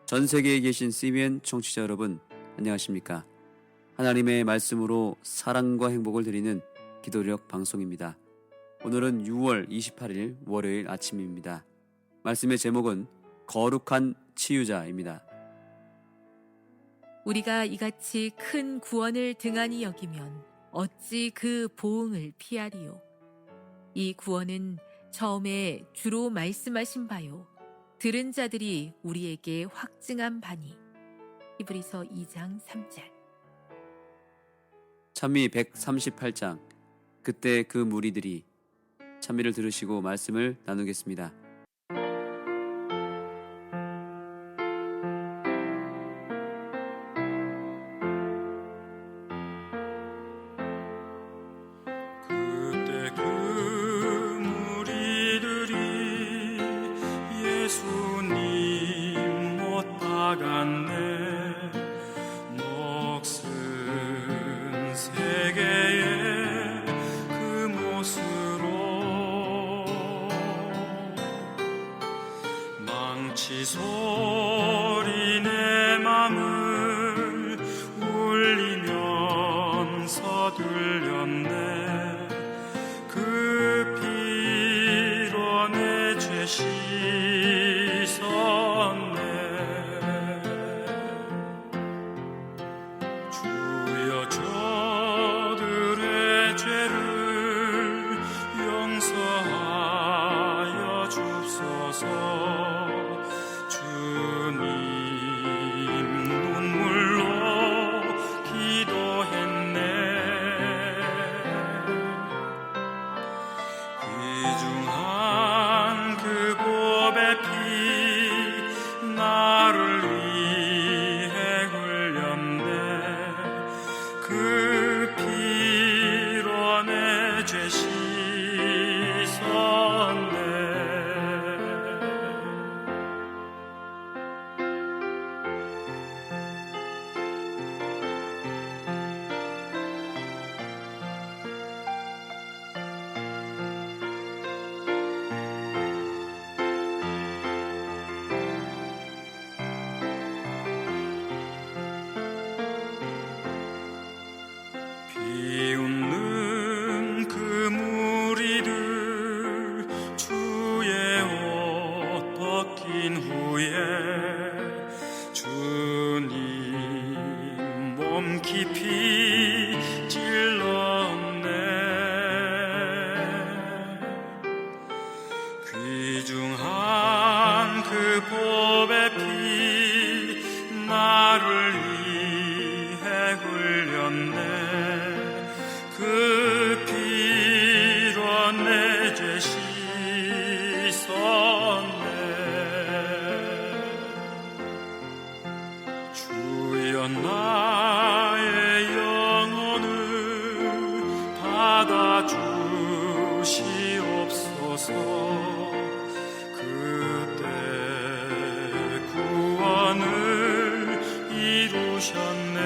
전 세계에 계신 CBN 청취자 여러분, 안녕하십니까? 하나님의 말씀으로 사랑과 행복을 드리는 기도력 방송입니다. 오늘은 6월 28일 월요일 아침입니다. 말씀의 제목은 거룩한 치유자입니다. 우리가 이같이 큰 구원을 등한히 여기면 어찌 그 보응을 피하리요. 이 구원은 처음에 주로 말씀하신 바요, 들은 자들이 우리에게 확증한 바니. 히브리서 2장 3절. 찬미 138장, 그때 그 무리들이. 찬미를 들으시고 말씀을 나누겠습니다. 그때 그 무리들이 예수님 못 박았네. 녹슨 세계의 그 못으로 망치 소리 내 맘을 울리면서 들렸네. 그 피로 내 죄 씻었네. 주여 저들의 죄를 용서하여 줍소서. 주님 눈물로 기도했네. 귀중한 그 보배 피 나를 위해 흘렸네. 그 피로 내 죄 씻었네. 비웃는 그 무리들 주의 옷 벗긴 후에 주님 몸 깊이 찔렀네. 귀중한 그 보배 피 나를 위해 흘렸네. 그 피로 내 죄 씻었네. 주여 나의 영혼을 받아주시옵소서. 그때 구원을 이루셨네.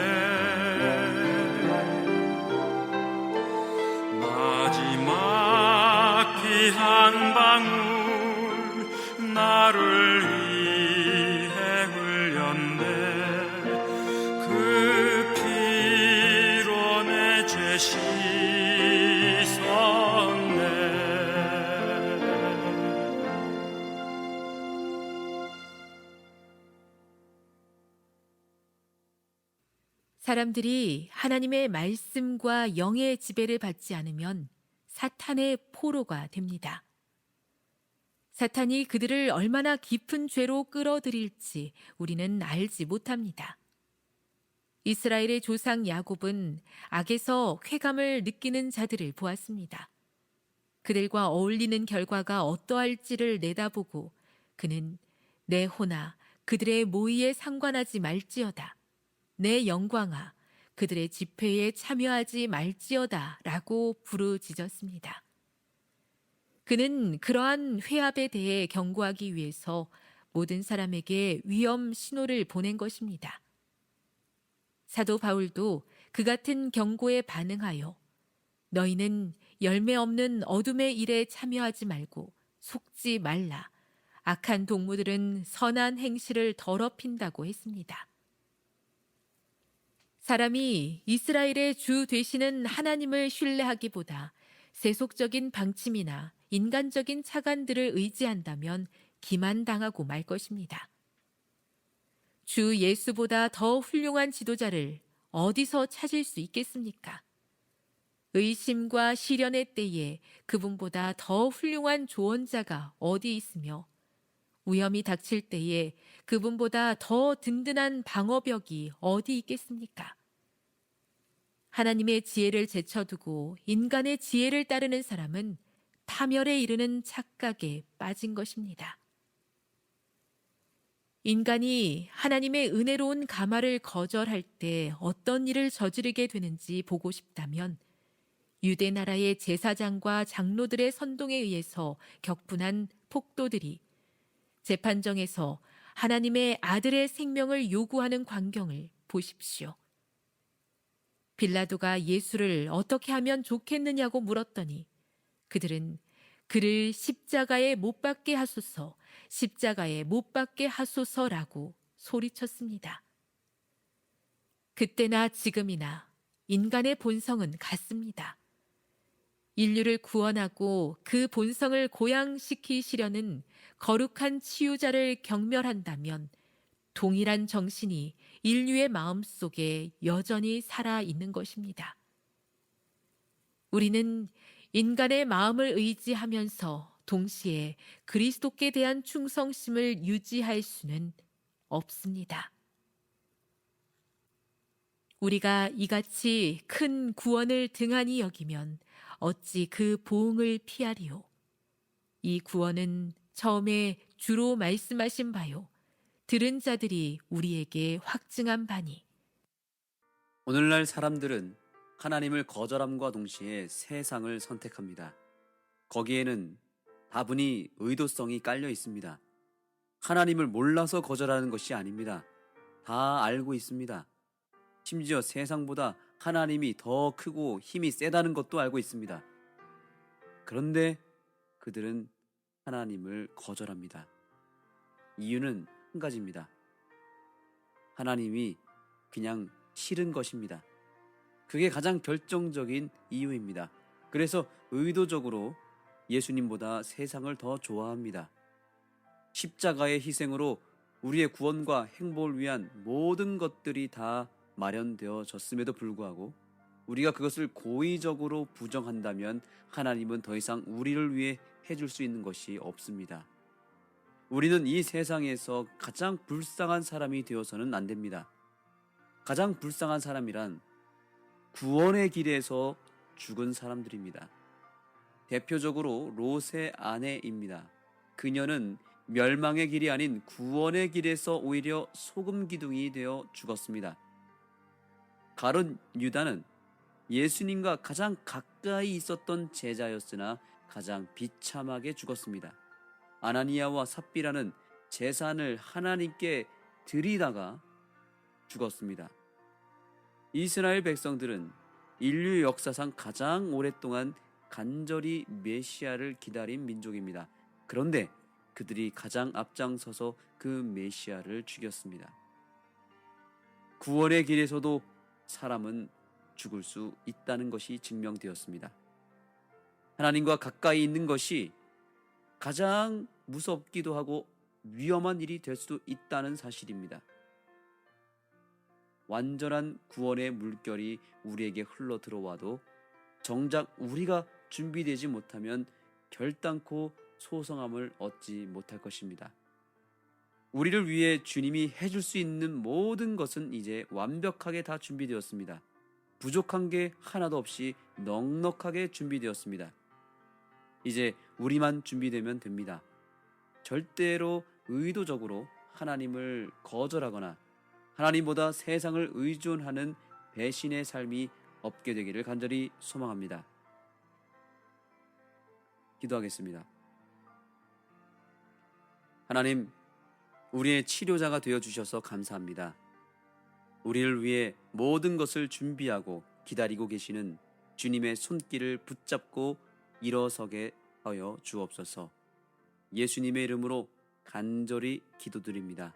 마지막 피 한 방울 나를 위해 흘렸네. 그 피로 내 죄 씻었네. 사람들이 하나님의 말씀과 영의 지배를 받지 않으면 사탄의 포로가 됩니다. 사탄이 그들을 얼마나 깊은 죄로 끌어들일지 우리는 알지 못합니다. 이스라엘의 조상 야곱은 악에서 쾌감을 느끼는 자들을 보았습니다. 그들과 어울리는 결과가 어떠할지를 내다보고 그는 내 호나 그들의 모의에 상관하지 말지어다. 내 영광아 그들의 집회에 참여하지 말지어다 라고 부르짖었습니다. 그는 그러한 회합에 대해 경고하기 위해서 모든 사람에게 위험 신호를 보낸 것입니다. 사도 바울도 그 같은 경고에 반응하여 너희는 열매 없는 어둠의 일에 참여하지 말고 속지 말라. 악한 동무들은 선한 행실을 더럽힌다고 했습니다. 사람이 이스라엘의 주 되시는 하나님을 신뢰하기보다 세속적인 방침이나 인간적인 착안들을 의지한다면 기만당하고 말 것입니다. 주 예수보다 더 훌륭한 지도자를 어디서 찾을 수 있겠습니까? 의심과 시련의 때에 그분보다 더 훌륭한 조언자가 어디 있으며 위험이 닥칠 때에 그분보다 더 든든한 방어벽이 어디 있겠습니까? 하나님의 지혜를 제쳐두고 인간의 지혜를 따르는 사람은 파멸에 이르는 착각에 빠진 것입니다. 인간이 하나님의 은혜로운 감화를 거절할 때 어떤 일을 저지르게 되는지 보고 싶다면 유대 나라의 제사장과 장로들의 선동에 의해서 격분한 폭도들이 재판정에서 하나님의 아들의 생명을 요구하는 광경을 보십시오. 빌라도가 예수를 어떻게 하면 좋겠느냐고 물었더니 그들은 그를 십자가에 못 박게 하소서, 십자가에 못 박게 하소서라고 소리쳤습니다. 그때나 지금이나 인간의 본성은 같습니다. 인류를 구원하고 그 본성을 고양시키시려는 거룩한 치유자를 경멸한다면 동일한 정신이 인류의 마음속에 여전히 살아있는 것입니다. 우리는 인간의 마음을 의지하면서 동시에 그리스도께 대한 충성심을 유지할 수는 없습니다. 우리가 이같이 큰 구원을 등한히 여기면 어찌 그 보응을 피하리요. 이 구원은 처음에 주로 말씀하신 바요. 들은 자들이 우리에게 확증한 바니. 오늘날 사람들은 하나님을 거절함과 동시에 세상을 선택합니다. 거기에는 다분히 의도성이 깔려 있습니다. 하나님을 몰라서 거절하는 것이 아닙니다. 다 알고 있습니다. 심지어 세상보다 하나님이 더 크고 힘이 세다는 것도 알고 있습니다. 그런데 그들은 하나님을 거절합니다. 이유는 한 가지입니다. 하나님이 그냥 싫은 것입니다. 그게 가장 결정적인 이유입니다. 그래서 의도적으로 예수님보다 세상을 더 좋아합니다. 십자가의 희생으로 우리의 구원과 행복을 위한 모든 것들이 다 마련되어졌음에도 불구하고 우리가 그것을 고의적으로 부정한다면 하나님은 더 이상 우리를 위해 해줄 수 있는 것이 없습니다. 우리는 이 세상에서 가장 불쌍한 사람이 되어서는 안 됩니다. 가장 불쌍한 사람이란 구원의 길에서 죽은 사람들입니다. 대표적으로 롯의 아내입니다. 그녀는 멸망의 길이 아닌 구원의 길에서 오히려 소금 기둥이 되어 죽었습니다. 가룟 유다는 예수님과 가장 가까이 있었던 제자였으나 가장 비참하게 죽었습니다. 아나니아와 삽비라는 재산을 하나님께 드리다가 죽었습니다. 이스라엘 백성들은 인류 역사상 가장 오랫동안 간절히 메시아를 기다린 민족입니다. 그런데 그들이 가장 앞장서서 그 메시아를 죽였습니다. 구원의 길에서도 사람은 죽을 수 있다는 것이 증명되었습니다. 하나님과 가까이 있는 것이 가장 무섭기도 하고 위험한 일이 될 수도 있다는 사실입니다. 완전한 구원의 물결이 우리에게 흘러 들어와도 정작 우리가 준비되지 못하면 결단코 소성함을 얻지 못할 것입니다. 우리를 위해 주님이 해줄 수 있는 모든 것은 이제 완벽하게 다 준비되었습니다. 부족한 게 하나도 없이 넉넉하게 준비되었습니다. 이제 우리만 준비되면 됩니다. 절대로 의도적으로 하나님을 거절하거나 하나님보다 세상을 의존하는 배신의 삶이 없게 되기를 간절히 소망합니다. 기도하겠습니다. 하나님, 우리의 치료자가 되어주셔서 감사합니다. 우리를 위해 모든 것을 준비하고 기다리고 계시는 주님의 손길을 붙잡고 일어서게 하여 주옵소서. 예수님의 이름으로 간절히 기도드립니다.